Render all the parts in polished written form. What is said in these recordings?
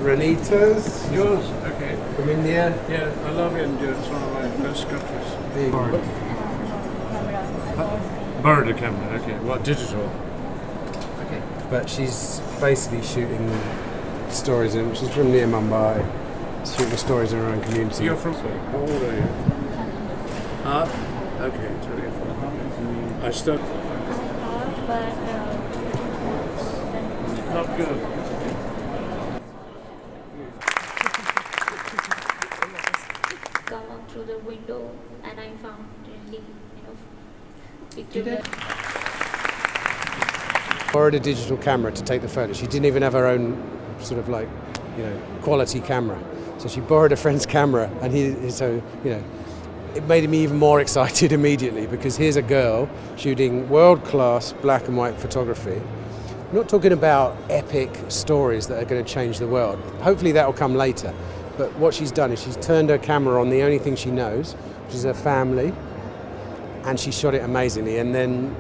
Ranita's. Yours? Okay. From India. Yeah, I love India. It's one of my best countries. Borrowed a camera. Okay. What, digital? Okay. But she's basically shooting stories in. She's from near Mumbai. Shooting stories in her own community. You're from? How old are you? Okay, 24. I stuck. Not good. Come out through the window, and I found really, picture. Borrowed a digital camera to take the photo. She didn't even have her own sort of quality camera. So she borrowed a friend's camera, and it made me even more excited immediately, because here's a girl shooting world-class black and white photography. I'm not talking about epic stories that are going to change the world. Hopefully that will come later. But what she's done is she's turned her camera on the only thing she knows, which is her family, and she shot it amazingly. And then,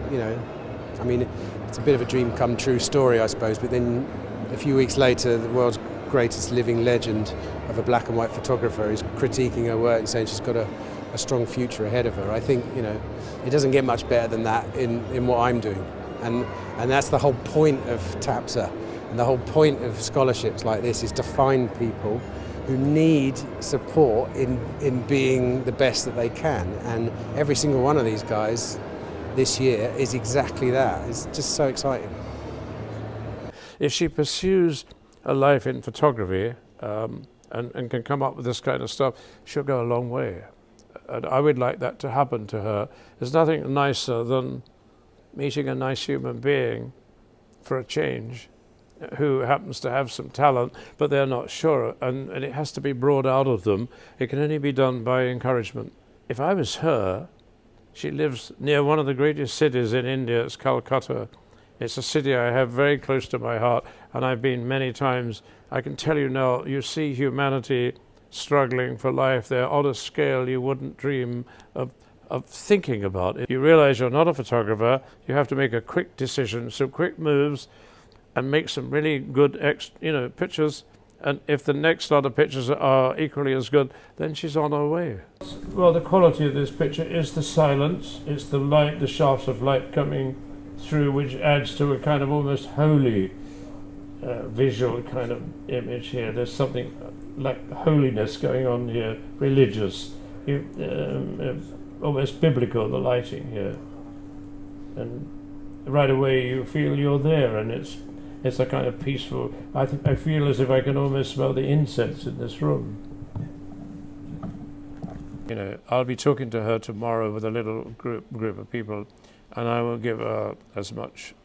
it's a bit of a dream come true story, I suppose, but then a few weeks later, the world's greatest living legend of a black and white photographer is critiquing her work and saying she's got a strong future ahead of her. I think, it doesn't get much better than that in what I'm doing. And that's the whole point of TAPSA, and the whole point of scholarships like this is to find people who need support in being the best that they can. And every single one of these guys this year is exactly that. It's just so exciting. If she pursues a life in photography and can come up with this kind of stuff, she'll go a long way. And I would like that to happen to her. There's nothing nicer than meeting a nice human being for a change who happens to have some talent, but they're not sure, and it has to be brought out of them. It can only be done by encouragement. If I was her, she lives near one of the greatest cities in India. It's Calcutta. It's a city I have very close to my heart, and I've been many times. I can tell you now, you see humanity struggling for life there on a scale you wouldn't dream of thinking about. If you realize you're not a photographer, you have to make a quick decision, some quick moves, and make some really good pictures. And if the next lot of pictures are equally as good, then she's on her way. Well, the quality of this picture is the silence, it's the light, the shafts of light coming through, which adds to a kind of almost holy visual kind of image here. There's something like holiness going on here, religious, almost biblical, the lighting here. And right away you feel you're there, and it's a kind of peaceful. I feel as if I can almost smell the incense in this room. I'll be talking to her tomorrow with a little group of people, and I will give her as much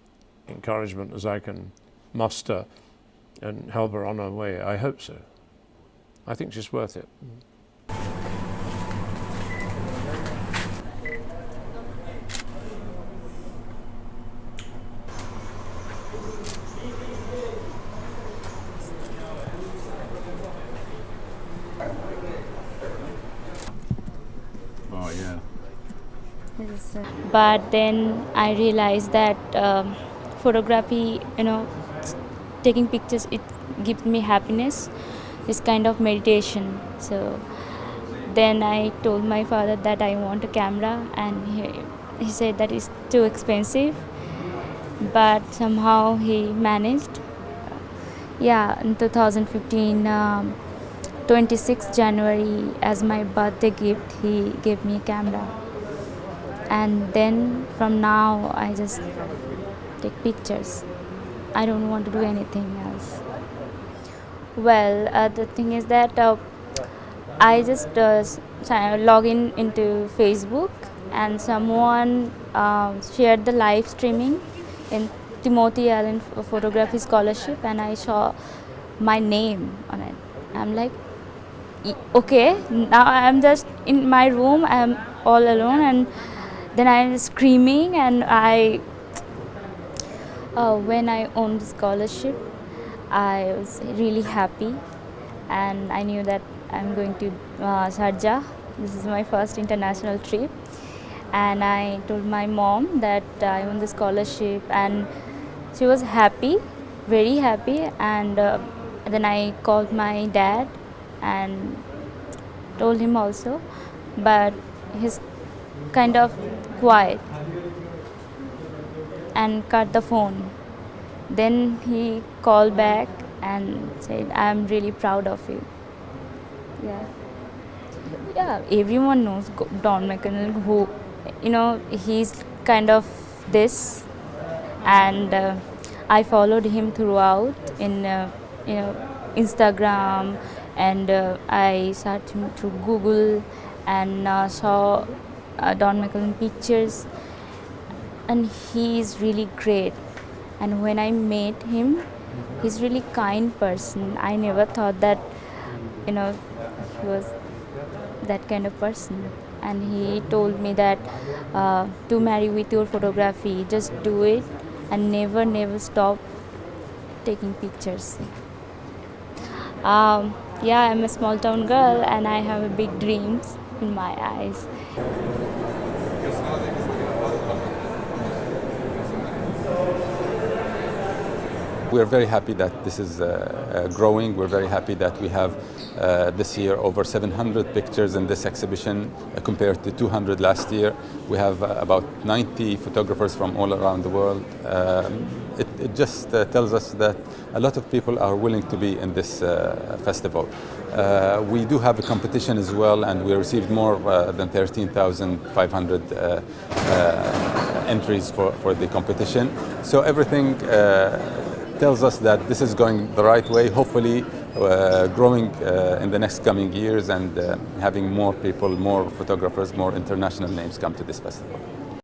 encouragement as I can muster and help her on her way. I hope so. I think she's worth it. Oh, yeah. But then I realized that photography, taking pictures, it gives me happiness. It's kind of meditation. So then I told my father that I want a camera, and he said that it's too expensive. But somehow he managed. Yeah, in 2015, 26th January, as my birthday gift, he gave me a camera. And then from now, I just take pictures. I don't want to do anything else. Well, the thing is that I just log into Facebook, and someone shared the live streaming in Timothy Allen Photography Scholarship, and I saw my name on it. I'm like, okay, now I'm just in my room, I'm all alone, and then I'm screaming, and when I won the scholarship, I was really happy, and I knew that I'm going to Sharjah. This is my first international trip, and I told my mom that I won the scholarship, and she was happy, very happy, and And then I called my dad and told him also, but he's kind of quiet and cut the phone. Then he called back and said, "I'm really proud of you." Yeah. Yeah, everyone knows Don McCullin, who, he's kind of this, and I followed him throughout in, Instagram, and I searched him through Google and saw Don McCullin pictures, and he is really great. And when I met him, he's really kind person. I never thought that, he was that kind of person. And he told me that to marry with your photography, just do it and never stop taking pictures. Yeah, I'm a small town girl and I have big dreams in my eyes. We're very happy that this is growing. We're very happy that we have this year over 700 pictures in this exhibition compared to 200 last year. We have about 90 photographers from all around the world. It just tells us that a lot of people are willing to be in this festival. We do have a competition as well, and we received more than 13,500 entries for the competition. So everything tells us that this is going the right way, hopefully growing in the next coming years and having more people, more photographers, more international names come to this festival.